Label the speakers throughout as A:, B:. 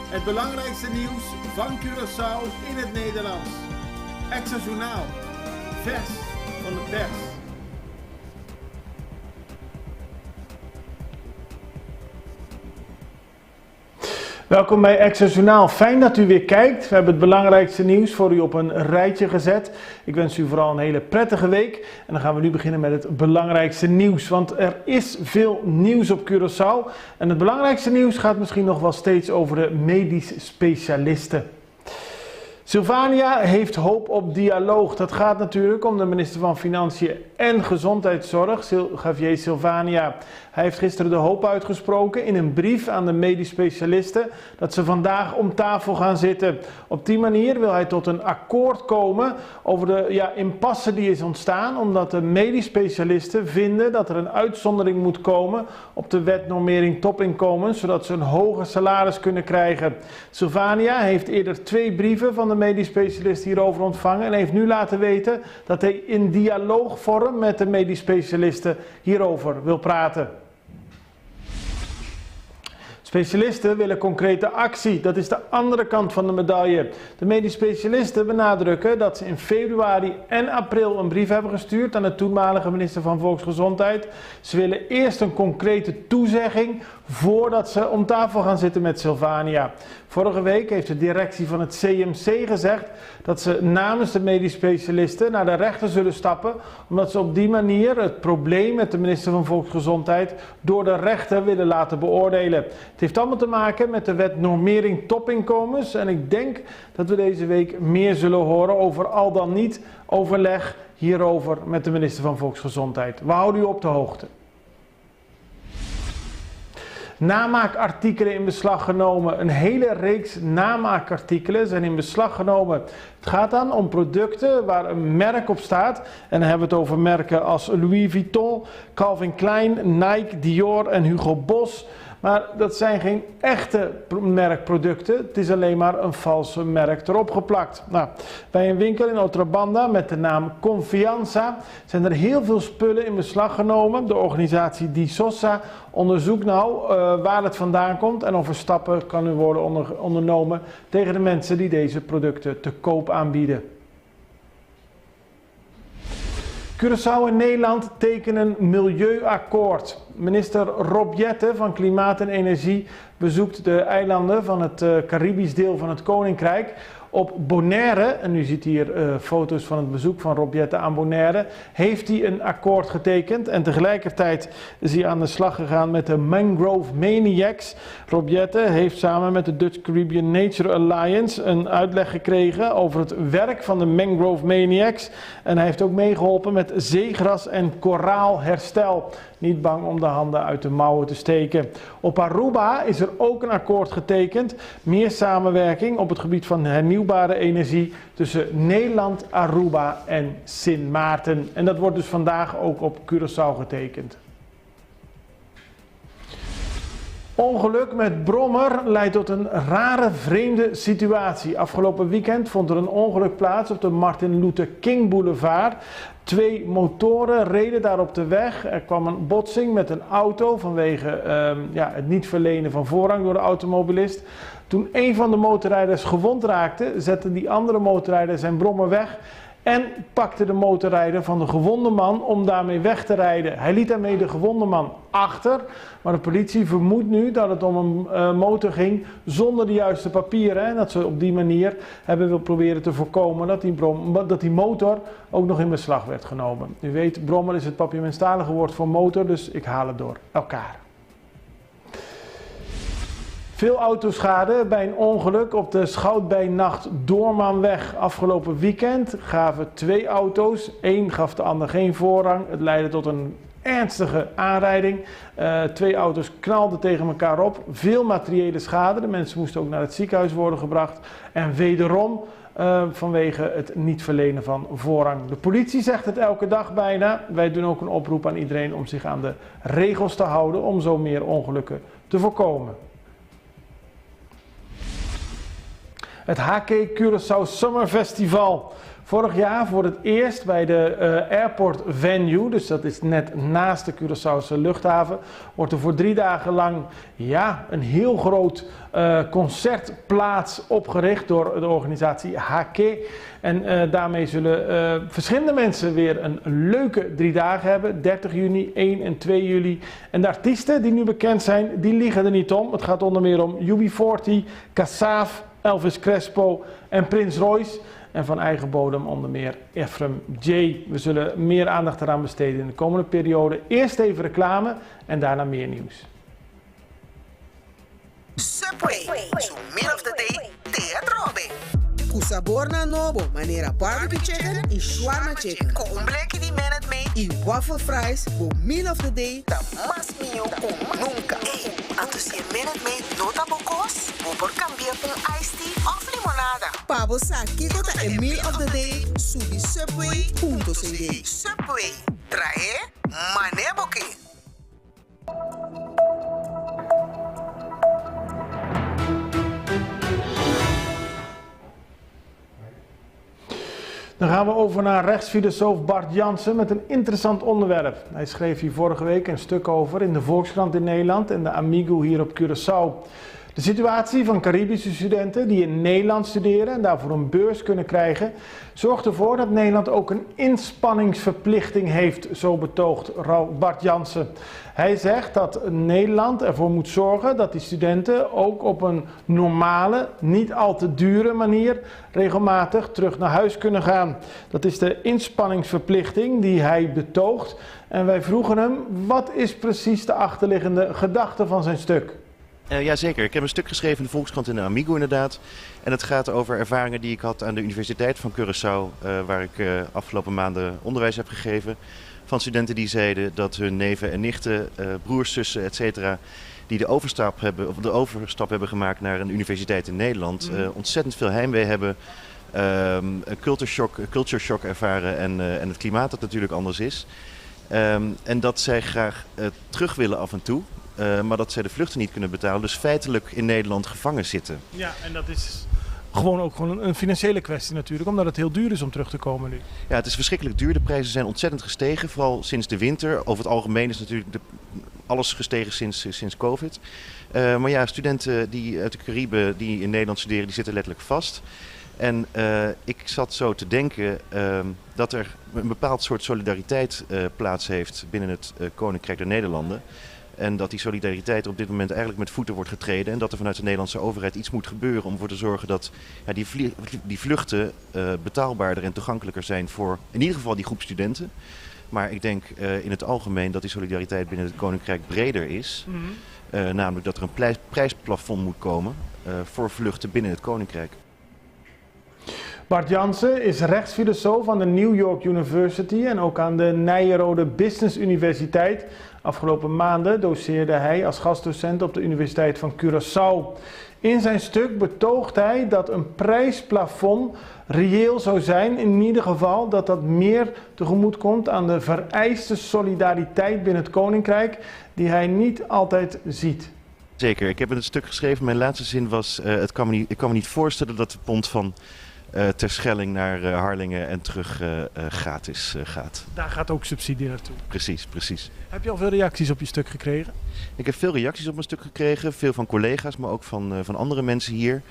A: Het belangrijkste nieuws van Curaçao in het Nederlands. Extra Journaal. Vers van de pers. Welkom bij Extra Journaal. Fijn dat u weer kijkt. We hebben het belangrijkste nieuws voor u op een rijtje gezet. Ik wens u vooral een hele prettige week. En dan gaan we nu beginnen met het belangrijkste nieuws. Want er is veel nieuws op Curaçao. En het belangrijkste nieuws gaat misschien nog wel steeds over de medisch specialisten. Sylvania heeft hoop op dialoog. Dat gaat natuurlijk om de minister van Financiën en Gezondheidszorg, Javier Sylvania. Hij heeft gisteren de hoop uitgesproken in een brief aan de medisch specialisten dat ze vandaag om tafel gaan zitten. Op die manier wil hij tot een akkoord komen over de impasse die is ontstaan, omdat de medisch specialisten vinden dat er een uitzondering moet komen op de wet normering topinkomens, zodat ze een hoger salaris kunnen krijgen. Sylvania heeft eerder 2 brieven van de medisch specialist hierover ontvangen en heeft nu laten weten dat hij in dialoogvorm met de medisch specialisten hierover wil praten. Specialisten willen concrete actie, dat is de andere kant van de medaille. De medisch specialisten benadrukken dat ze in februari en april een brief hebben gestuurd aan de toenmalige minister van Volksgezondheid. Ze willen eerst een concrete toezegging voordat ze om tafel gaan zitten met Sylvania. Vorige week heeft de directie van het CMC gezegd dat ze namens de medisch specialisten naar de rechter zullen stappen, omdat ze op die manier het probleem met de minister van Volksgezondheid door de rechter willen laten beoordelen. Het heeft allemaal te maken met de wet normering topinkomens en ik denk dat we deze week meer zullen horen over al dan niet overleg hierover met de minister van Volksgezondheid. We houden u op de hoogte. Namaakartikelen in beslag genomen. Een hele reeks namaakartikelen zijn in beslag genomen. Het gaat dan om producten waar een merk op staat. En dan hebben we het over merken als Louis Vuitton, Calvin Klein, Nike, Dior en Hugo Boss. Maar dat zijn geen echte merkproducten. Het is alleen maar een valse merk erop geplakt. Nou, bij een winkel in Otrabanda met de naam Confianza zijn er heel veel spullen in beslag genomen. De organisatie Disosa onderzoekt nou waar het vandaan komt en of er stappen kunnen worden ondernomen tegen de mensen die deze producten te koop aanbieden. Curaçao en Nederland tekenen een milieuakkoord. Minister Rob Jetten van Klimaat en Energie bezoekt de eilanden van het Caribisch deel van het Koninkrijk. Op Bonaire, en u ziet hier foto's van het bezoek van Rob Jetten aan Bonaire, heeft hij een akkoord getekend en tegelijkertijd is hij aan de slag gegaan met de Mangrove Maniacs. Rob Jetten heeft samen met de Dutch Caribbean Nature Alliance een uitleg gekregen over het werk van de Mangrove Maniacs en hij heeft ook meegeholpen met zeegras en koraalherstel. Niet bang om de handen uit de mouwen te steken. Op Aruba is er ook een akkoord getekend. Meer samenwerking op het gebied van hernieuwbare energie tussen Nederland, Aruba en Sint Maarten. En dat wordt dus vandaag ook op Curaçao getekend. Ongeluk met brommer leidt tot een rare, vreemde situatie. Afgelopen weekend vond er een ongeluk plaats op de Martin Luther King Boulevard. 2 motoren reden daar op de weg. Er kwam een botsing met een auto vanwege het niet verlenen van voorrang door de automobilist. Toen een van de motorrijders gewond raakte, zette die andere motorrijder zijn brommer weg en pakte de motorrijder van de gewonde man om daarmee weg te rijden. Hij liet daarmee de gewonde man achter, maar de politie vermoedt nu dat het om een motor ging zonder de juiste papieren. En dat ze op die manier hebben proberen te voorkomen dat die motor ook nog in beslag werd genomen. U weet, brommer is het papiamenstalige woord voor motor, dus ik haal het door elkaar. Veel autoschade bij een ongeluk op de Schoutbijnacht Doormanweg. Afgelopen weekend gaven 2 auto's, 1 gaf de ander geen voorrang. Het leidde tot een ernstige aanrijding. 2 auto's knalden tegen elkaar op. Veel materiële schade. De mensen moesten ook naar het ziekenhuis worden gebracht. En wederom vanwege het niet verlenen van voorrang. De politie zegt het elke dag bijna. Wij doen ook een oproep aan iedereen om zich aan de regels te houden om zo meer ongelukken te voorkomen. Het HK Curaçao Summer Festival. Vorig jaar voor het eerst bij de airport venue, dus dat is net naast de Curaçaose luchthaven, wordt er voor 3 dagen lang een heel groot concertplaats opgericht door de organisatie HK. En daarmee zullen verschillende mensen weer een leuke 3 dagen hebben. 30 juni, 1 en 2 juli. En de artiesten die nu bekend zijn, die liegen er niet om. Het gaat onder meer om UB40, Kassav, Elvis Crespo en Prince Royce. En van eigen bodem onder meer Ephraim J. We zullen meer aandacht eraan besteden in de komende periode. Eerst even reclame en daarna meer nieuws.
B: Subway, so meal of the day, teatrobe. Kusaborna nobo, manera barbecue chicken en shawarma chicken. Con bleki di minute mee, en waffle fries, bo meal of the day, da mas mio con nunca. Hey, atus je minute mee nota bocos, bo por cambiar un iced tea of limonada. Pabo sa kiko ta en meal of the day, subi subway.cd. Subway, trae maneboke.
A: Dan gaan we over naar rechtsfilosoof Bart Jansen met een interessant onderwerp. Hij schreef hier vorige week een stuk over in de Volkskrant in Nederland en de Amigo hier op Curaçao. De situatie van Caribische studenten die in Nederland studeren en daarvoor een beurs kunnen krijgen, zorgt ervoor dat Nederland ook een inspanningsverplichting heeft, zo betoogt Bart Jansen. Hij zegt dat Nederland ervoor moet zorgen dat die studenten ook op een normale, niet al te dure manier regelmatig terug naar huis kunnen gaan. Dat is de inspanningsverplichting die hij betoogt. En wij vroegen hem, wat is precies de achterliggende gedachte van zijn stuk?
C: Jazeker, ik heb een stuk geschreven in de Volkskrant in de Amigo inderdaad. En het gaat over ervaringen die ik had aan de Universiteit van Curaçao, waar ik afgelopen maanden onderwijs heb gegeven. Van studenten die zeiden dat hun neven en nichten, broers, zussen, etc. die de overstap hebben gemaakt naar een universiteit in Nederland, ontzettend veel heimwee hebben. Een culture shock ervaren en het klimaat dat natuurlijk anders is. En dat zij graag terug willen af en toe. Maar dat zij de vluchten niet kunnen betalen, dus feitelijk in Nederland gevangen zitten. Ja,
A: en dat is gewoon een financiële kwestie natuurlijk, omdat het heel duur is om terug te komen nu.
C: Ja, het is verschrikkelijk duur. De prijzen zijn ontzettend gestegen, vooral sinds de winter. Over het algemeen is natuurlijk alles gestegen sinds COVID. Maar ja, studenten die uit de Cariben die in Nederland studeren, die zitten letterlijk vast. En ik zat zo te denken dat er een bepaald soort solidariteit plaats heeft binnen het Koninkrijk der Nederlanden. En dat die solidariteit op dit moment eigenlijk met voeten wordt getreden. En dat er vanuit de Nederlandse overheid iets moet gebeuren om ervoor te zorgen dat die vluchten betaalbaarder en toegankelijker zijn voor in ieder geval die groep studenten. Maar ik denk in het algemeen dat die solidariteit binnen het Koninkrijk breder is. Namelijk dat er een prijsplafond moet komen voor vluchten binnen het Koninkrijk.
A: Bart Jansen is rechtsfilosoof aan de New York University en ook aan de Nyenrode Business Universiteit. Afgelopen maanden doceerde hij als gastdocent op de Universiteit van Curaçao. In zijn stuk betoogt hij dat een prijsplafond reëel zou zijn. In ieder geval dat dat meer tegemoet komt aan de vereiste solidariteit binnen het Koninkrijk, die hij niet altijd ziet.
C: Zeker, ik heb een stuk geschreven. Mijn laatste zin was, ik kan me niet voorstellen dat de pont van Terschelling naar Harlingen en terug gratis gaat.
A: Daar gaat ook subsidie naartoe.
C: Precies.
A: Heb je al veel reacties op je stuk gekregen?
C: Ik heb veel reacties op mijn stuk gekregen. Veel van collega's, maar ook van andere mensen hier.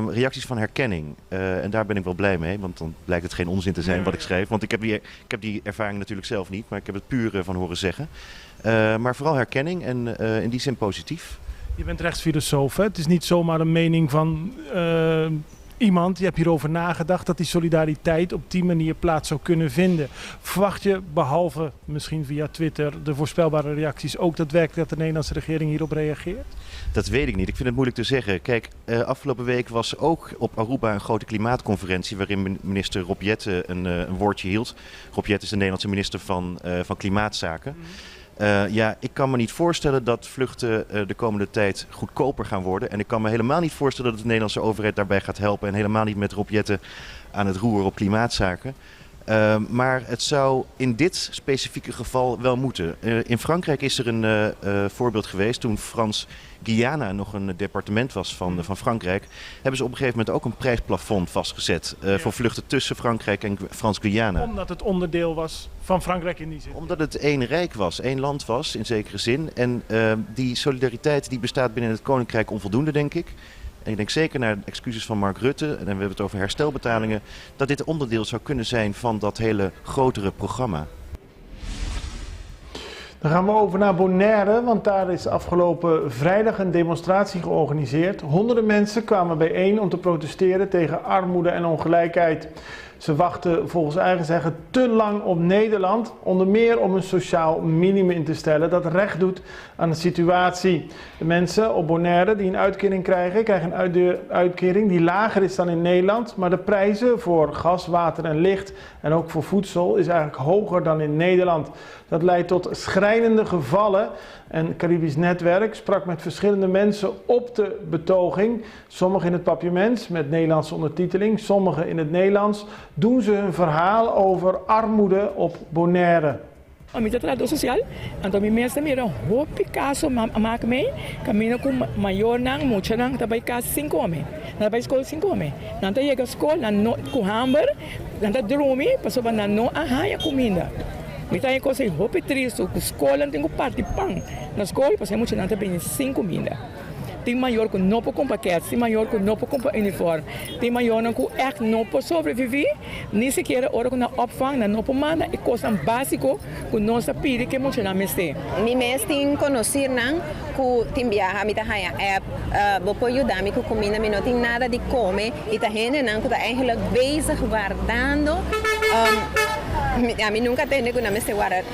C: Reacties van herkenning. En daar ben ik wel blij mee, want dan blijkt het geen onzin te zijn wat ik schrijf. Want ik heb die ervaring natuurlijk zelf niet, maar ik heb het puur van horen zeggen. Maar vooral herkenning en in die zin positief.
A: Je bent rechtsfilosoof, hè? Het is niet zomaar een mening van iemand, je hebt hierover nagedacht dat die solidariteit op die manier plaats zou kunnen vinden. Verwacht je, behalve misschien via Twitter, de voorspelbare reacties, ook daadwerkelijk dat de Nederlandse regering hierop reageert?
C: Dat weet ik niet. Ik vind het moeilijk te zeggen. Kijk, afgelopen week was ook op Aruba een grote klimaatconferentie waarin minister Rob Jetten een woordje hield. Rob Jetten is de Nederlandse minister van Klimaatzaken. Ik kan me niet voorstellen dat vluchten de komende tijd goedkoper gaan worden. En ik kan me helemaal niet voorstellen dat de Nederlandse overheid daarbij gaat helpen. En helemaal niet met Rob Jetten aan het roer op klimaatzaken. Maar het zou in dit specifieke geval wel moeten. In Frankrijk is er een voorbeeld geweest toen Frans-Guyana nog een departement was van Frankrijk. Hebben ze op een gegeven moment ook een prijsplafond vastgezet voor vluchten tussen Frankrijk en Frans-Guyana.
A: Omdat het onderdeel was van Frankrijk in die zin.
C: Omdat het één rijk was, één land was in zekere zin. En die solidariteit die bestaat binnen het Koninkrijk onvoldoende, denk ik. En ik denk zeker naar de excuses van Mark Rutte, en we hebben het over herstelbetalingen, dat dit onderdeel zou kunnen zijn van dat hele grotere programma.
A: Dan gaan we over naar Bonaire, want daar is afgelopen vrijdag een demonstratie georganiseerd. Honderden mensen kwamen bijeen om te protesteren tegen armoede en ongelijkheid. Ze wachten volgens eigen zeggen te lang op Nederland, onder meer om een sociaal minimum in te stellen dat recht doet aan de situatie. De mensen op Bonaire die een uitkering krijgen een uitkering die lager is dan in Nederland, maar de prijzen voor gas, water en licht en ook voor voedsel is eigenlijk hoger dan in Nederland. Dat leidt tot schrijnende gevallen en Caribisch Netwerk sprak met verschillende mensen op de betoging. Sommigen in het Papiaments met Nederlandse ondertiteling, sommigen in het Nederlands, doen ze hun verhaal over armoede op Bonaire.
D: A minha trabalho social, então minha mãe também era roupa caso maak mij, caminho com maior nang, muito nang, trabalho casa 5 homens, trabalho escola 5 homens, não tá chega escola, não com hamburger, não tá dormir, passou para não arranha comida. Me tá em coisa roupa triste, com escola não tenho parte pão, na escola passei muito não tá bem 5 comida. Tem maior que não pode comprar paquetes, tem maior que não pode comprar uniforme, tem maior que echt não pode sobreviver, nem sequer hora que na opvang, na não pode mandar, e coisa básica que nós pedimos que muito não mestre.
E: Mi mes tin conhecer não que tem viaja mi tahaya app, vou ajudar me com comida, me não tem nada de comer e tá gente não que tá eigenlijk bezig guardando. A mim nunca tenho que não me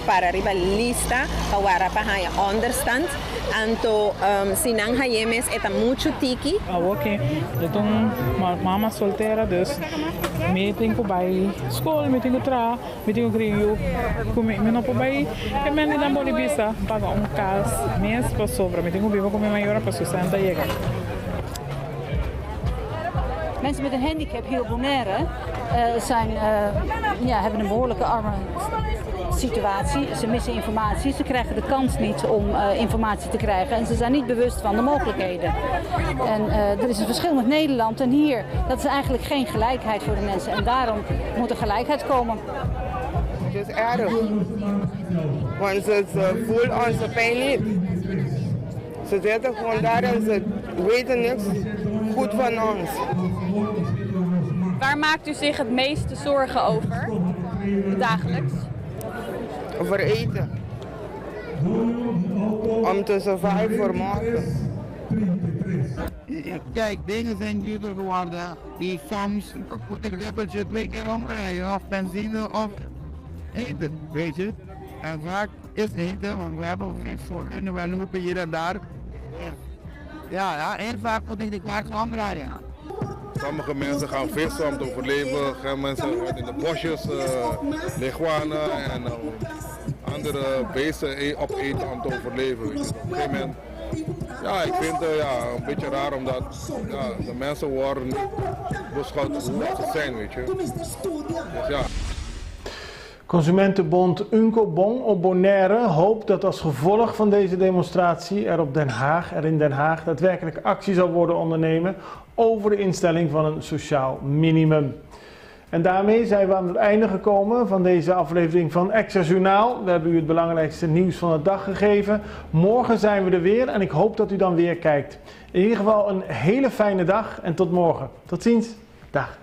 E: para arriba lista para pahaya understand. Anto se não hayemes eta muito tiki.
F: Ok, eu tô mama solteira, dus me tenho que ir escola, me tenho que trabalhar, me tenho que ir comer, me não pode ir, que me nem dá bolivisa, pagar casa, mês para sobra, me tenho que viver com minha maior para 60 jaar.
G: Mensen met een handicap hier op Bonaire hebben een behoorlijke arme situatie. Ze missen informatie, ze krijgen de kans niet om informatie te krijgen en ze zijn niet bewust van de mogelijkheden. En er is een verschil met Nederland en hier, dat is eigenlijk geen gelijkheid voor de mensen en daarom moet er gelijkheid komen.
H: Het is erg, want ze voelen onze pijn niet. Ze zitten gewoon daar en ze weten niks goed van ons.
I: Waar maakt u zich het meeste zorgen over, dagelijks?
H: Over eten. Om te survive voor morgen.
J: Kijk, dingen zijn duurder geworden. Die soms moet ik dubbeltje 2 keer omrijden. Of benzine of eten, weet je. En vaak is eten, want we hebben geen voor kunnen wel lopen hier en daar. Ja, heel vaak moet ik de kwaart omrijden.
K: Sommige mensen gaan vissen om te overleven, gaan mensen in de bosjes leguanen en andere beesten opeten om te overleven. Weet je. Op een gegeven moment, ja, ik vind het een beetje raar omdat de mensen worden niet beschouwd hoe ze zijn, weet je. Dus ja.
A: Consumentenbond Uncobong op Bonaire hoopt dat als gevolg van deze demonstratie er in Den Haag daadwerkelijk actie zal worden ondernemen over de instelling van een sociaal minimum. En daarmee zijn we aan het einde gekomen van deze aflevering van Extra Journaal. We hebben u het belangrijkste nieuws van de dag gegeven. Morgen zijn we er weer en ik hoop dat u dan weer kijkt. In ieder geval een hele fijne dag en tot morgen. Tot ziens. Dag.